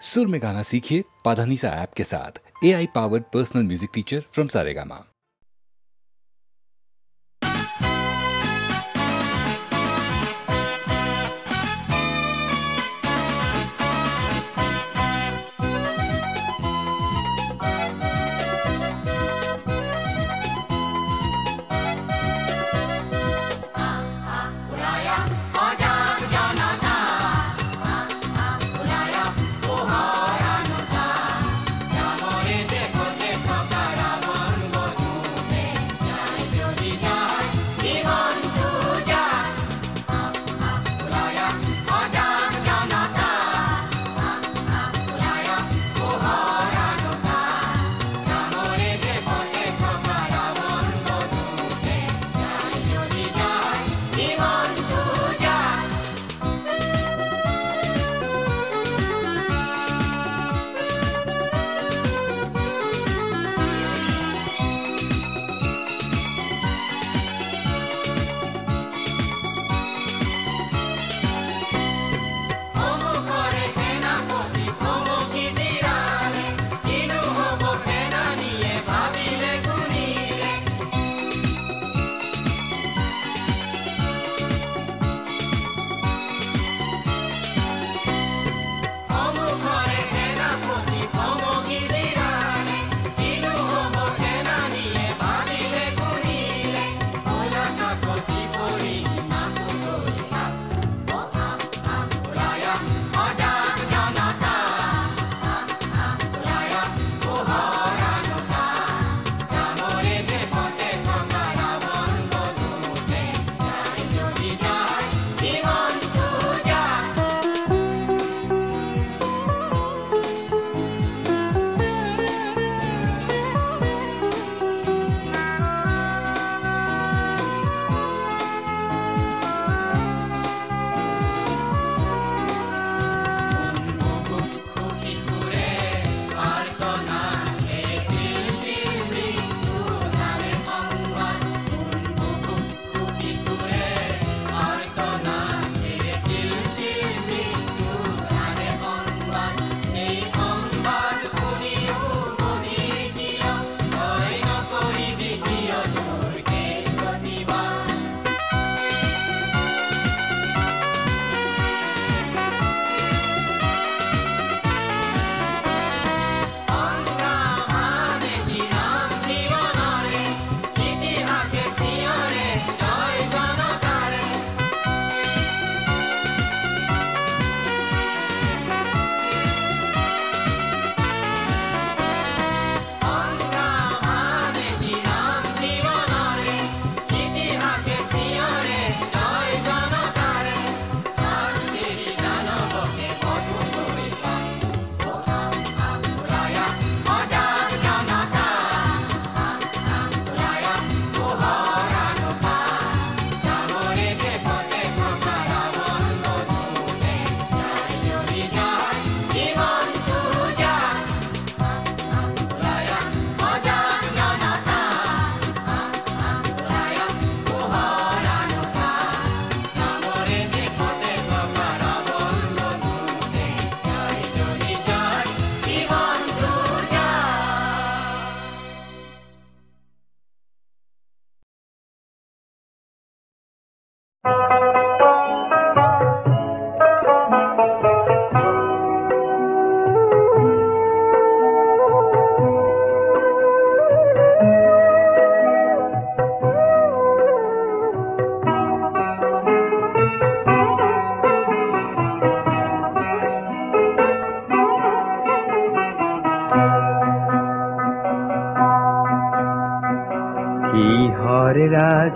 सुर में गाना सीखिए पाधानीसा ऐप के साथ। AI powered personal music teacher from Saregama.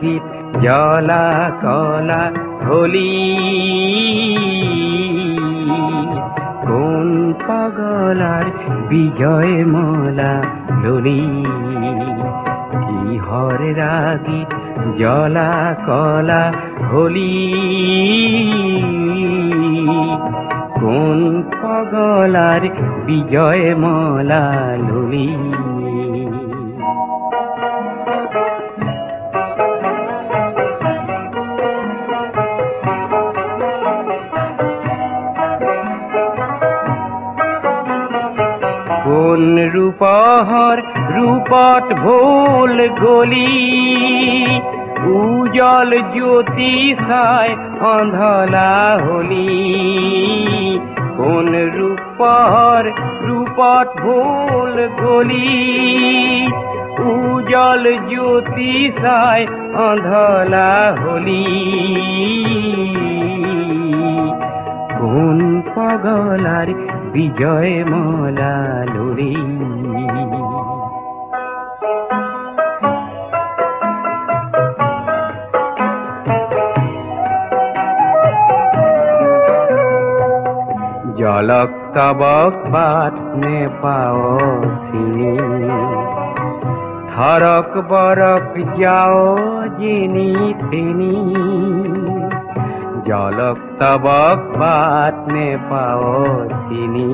গীত জলা কলা হোলি কোন পাগলার বিজয় মলা লোলি কি হরে রাগি জলা কলা হোলি কোন পাগলার বিজয় মলা লোলি কোন রূপহর রূপট ভোল গলি উজল জ্যোতি সায় অন্ধলা হলি কোন রূপহর রূপট ভোল গলি উজল জ্যোতি সায় অন্ধলা হলি কোন পাগলার বিজয় মালা লড়ি জলক তবক বাত নে পাও সিনি থরক বরক যাও যিনি তিনি জলক তবক বাত নে পাও সিনি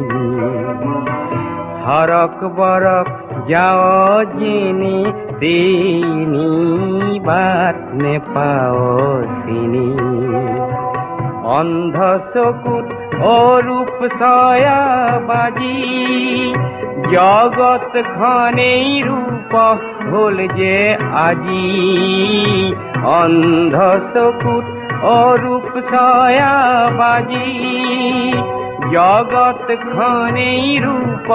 থরক বরক যাও যিনি তিনি বাত নে পাও সিনি অন্ধ চকুত অরূপ সয়া বাজি জগৎ খানেই রূপ হল যে আজি অন্ধ চকুত অরূপ সয়া বাজি জগৎ খানেই রূপ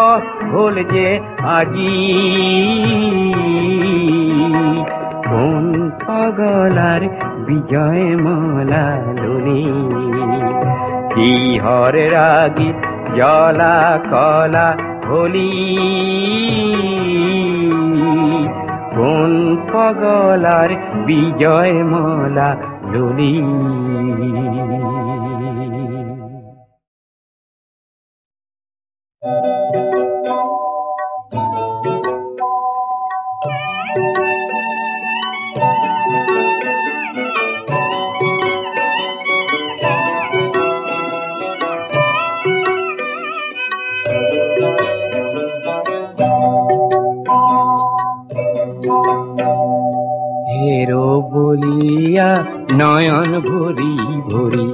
হল যে আজি কোন পাগলার বিজয় মালা ললি কি হর রাগি জলা কলা হলি কোন পাগলার বিজয় মালা ললি হেরো বলিয়া নয়ন ভরি ভরি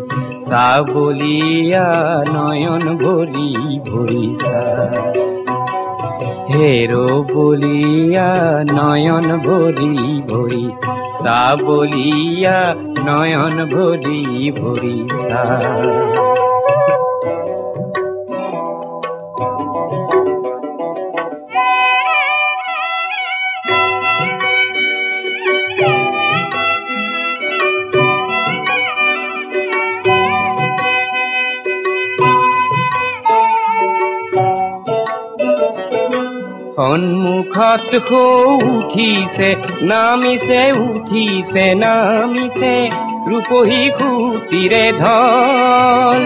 সা বলিয়া নয়ন ভরি ভরি সা হেরো বলিয়া নয়ন ভরি ভরি সা বলিয়া নয়ন ভরি ভরি সা সন্মুখত হো উঠিছে নামিছে নামিছে ৰূপহী খুটিৰে ঢল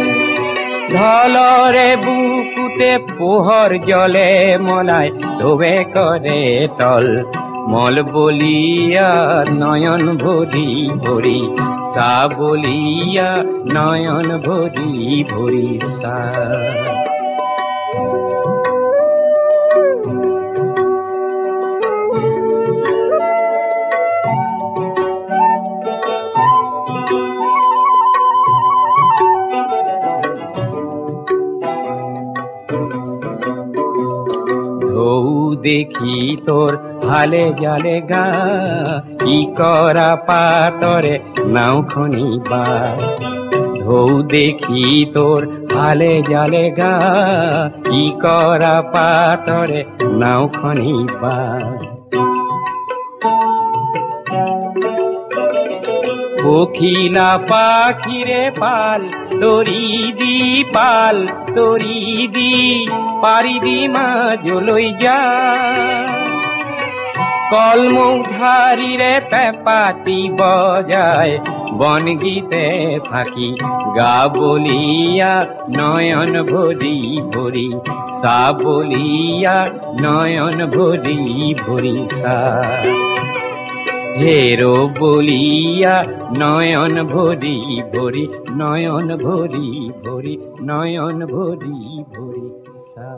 ঢলৰে বুকুতে পোহৰ জলে মলাই ধোবে কৰে তল মল বলিয়া নয়ন ভৰি ভৰি সা বলিয়া নয়ন ভৰি ভৰি সা দেখি তোর হালে জালে গা ই করা পাতরে নাও খনিবা ঢৌ দেখি তোর হালে জালে গা ই করা পাতরে নাও খনিবা কোকিলা পাখিরে পাল তরি দি পারি দি মাঝ লই যা কলমৌধারীরে পেপাতি বজায় বন গীতে ফাঁকি গা বলিয়া নয়ন ভরি ভরি সা বলিয়া নয়ন ভরি ভরি সা হেরো বলিয়া নয়ন ভরি ভরি নয়ন ভরি ভরি নয়ন ভরি ভরি সা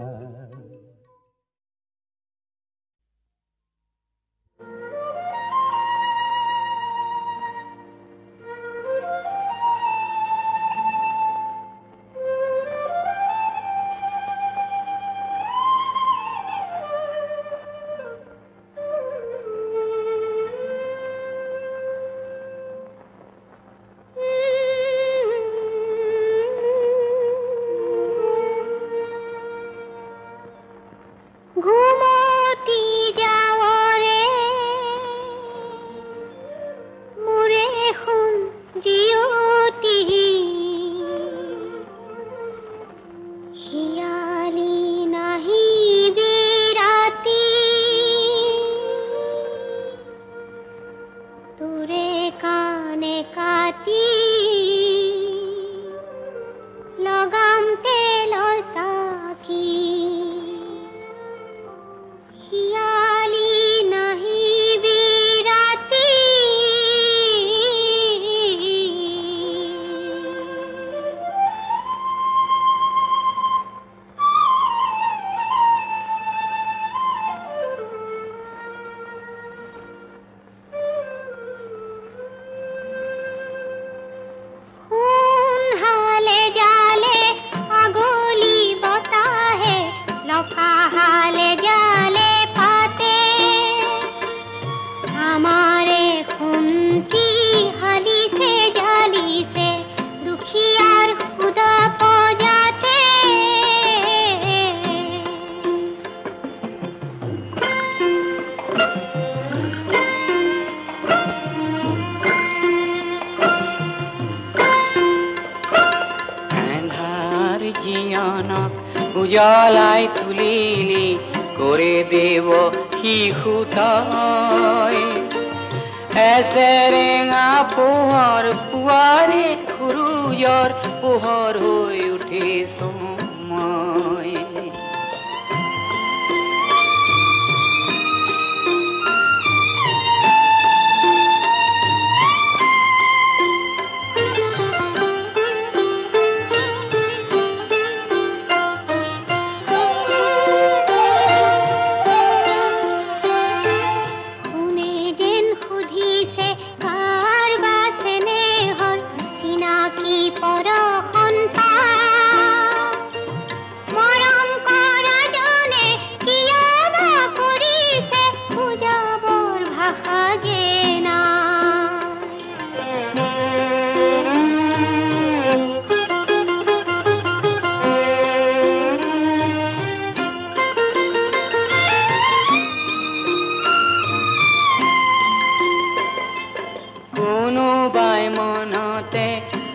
উজলাই তুলিলি করে দেব শিশু তই এসেৰেঙা পোহৰ পুৱাৰে সূৰুযৰ পোহৰ হৈ উঠিছো মই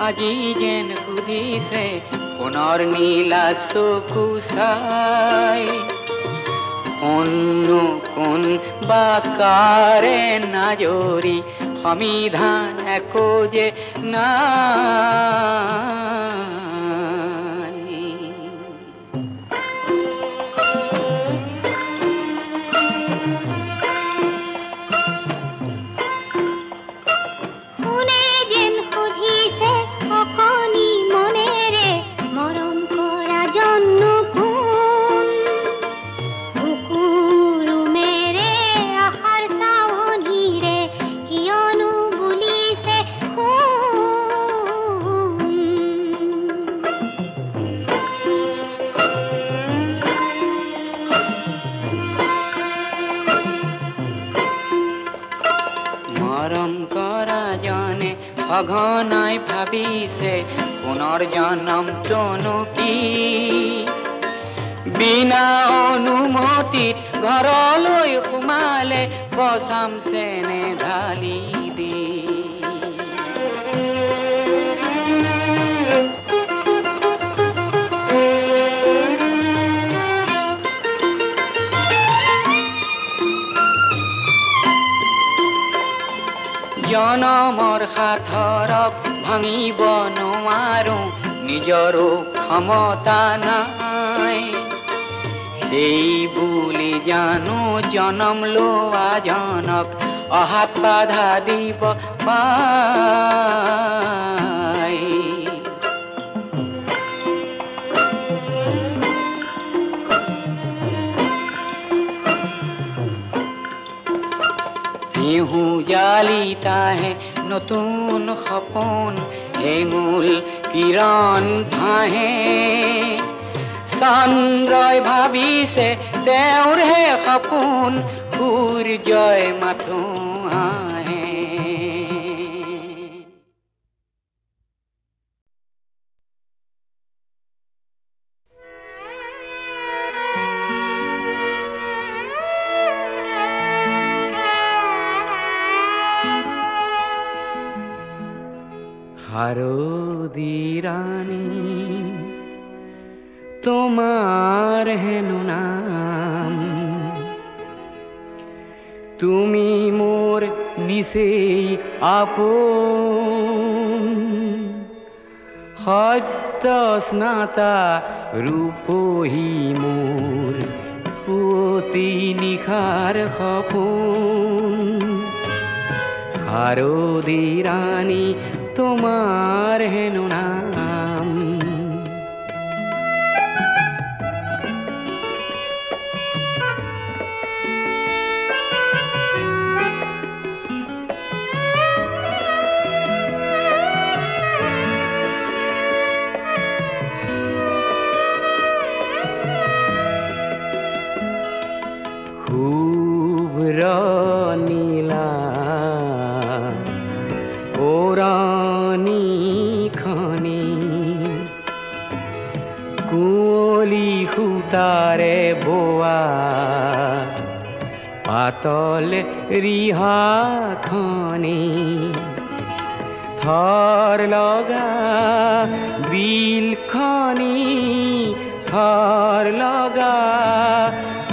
আজি যেন সুধিছে পুনৰ নীলা চকু চাই কোন বাকাৰে নাজৰি সমিধান একো যে নাই সঘনাই ভাবিছে পুনৰ জনমটোনো কি বিনা অনুমতিত ঘৰলৈ সোমালে বচাম চেনে ঢালি দি জনমৰ সাথৰক ভাঙিব নোৱাৰো নিজৰো ক্ষমতা নাই সেই বুলি জানো জনম লোৱা জনক অহাত বাধা দিব পাই বিহু জালিতাহে নতুন সপোন হেঙুল কিৰণ ভাহে চন্দ্ৰই ভাবিছে তেওঁৰহে সপোন সূৰ্যই মাথো আহে শাৰদী ৰাণী তোমাৰ হেনো নাম তুমি মোৰ নিচেই আপোন সত্য স্নাতা ৰূপহী মোৰ পুৱতি নিশাৰ সপোন শাৰদী ৰাণী তোমাৰ হেনো নাম শুভ্ৰ নীলা কুঁৱলী সূতাৰে বোৱা পাতল ৰিহাখনি থৰ লগা বিলখনি থৰ লগা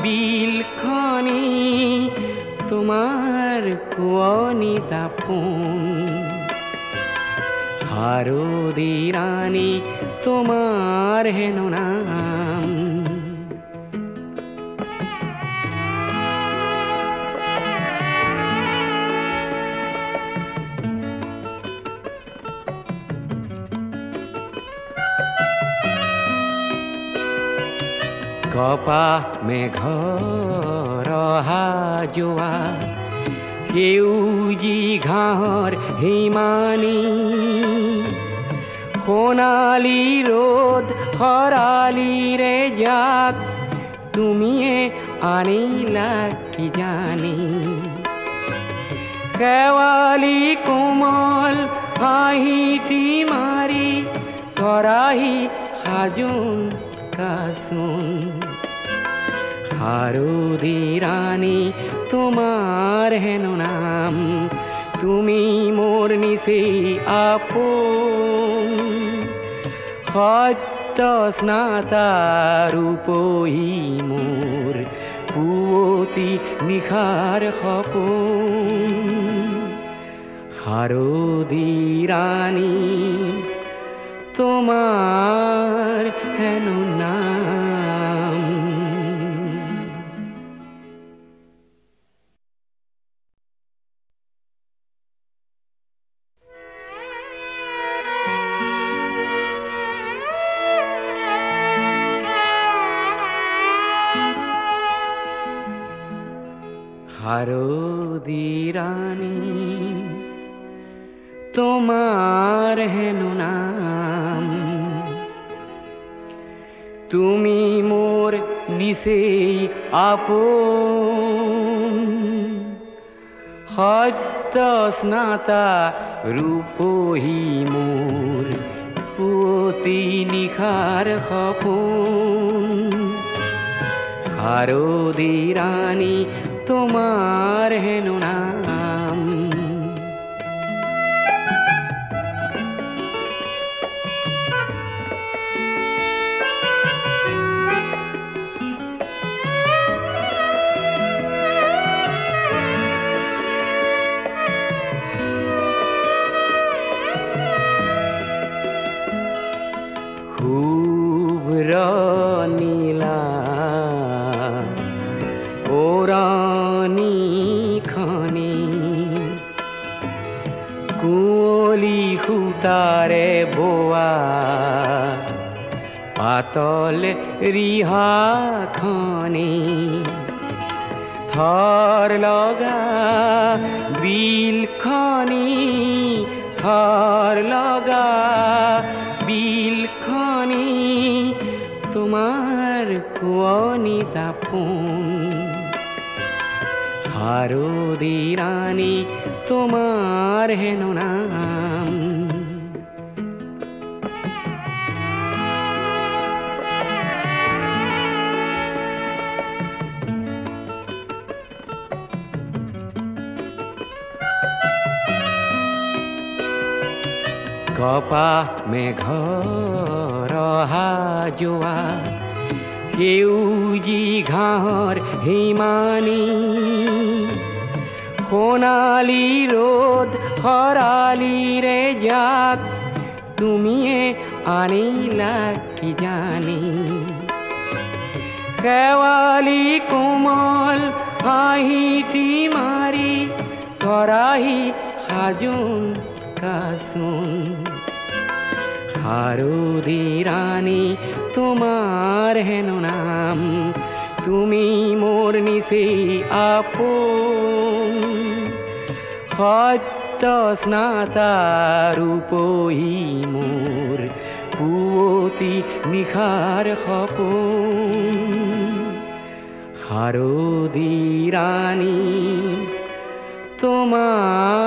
বিলখনি তোমাৰ শুৱনি দাপোন হাৰুদি ৰাণী তোমাৰ হেনো নাম কপাহ মেঘৰ অহা যোৱা সেউজী ঘাঁহৰ হিমানী সোণালী ৰ'দ খৰালিৰে জাক তুমিয়ে আনিলা কি জানি শেৱালি কোমল হাঁহিটি মাৰি কৰাহি সাজোন কাচোন হাৰুদি ৰাণী তোমাৰ হেনো নাম তুমি মোৰ নিচেই আপোন সত্য স্নাতা ৰূপহী মোৰ পুৱতি নিশাৰ সপোন হাৰুদি ৰাণী তোমাৰ হেনো নাম হাৰুদি ৰাণী তোমাৰ হেনো নাম তুমি মোৰ নিচেই আপোন সত্য স্নাতা ৰূপহী মোৰ পুৱতি নিশাৰ সপোন হাৰুদি ৰাণী তোমাৰ হেনো নাম শুভ্ৰ নীলা ওৰণিখনি কুঁৱলী সূতাৰে বোৱা পাতল ৰিহাখনি থৰ লগা বিলখনি থৰ লগা বিলখনি তোমাৰ শুৱনি দাপোন হাৰুদি ৰাণী তোমাৰ হেনো নাম কপাহ মেঘৰ অহা যোৱা সেউজী ঘাঁহৰ হিমানী সোণালী ৰ'দ খৰালিৰে জাক তুমিয়ে আনিলা কি জানি শেৱালি কোমল হাঁহিটি মাৰি কৰাহি সাজোন কাচোন হাৰুদি ৰাণী তোমাৰ হেনো নাম তুমি মোৰ নিচেই আপোন সত্য স্নাতা ৰূপহী মোৰ পুৱতি নিশাৰ সপোন হাৰুদি ৰাণী তোমাৰ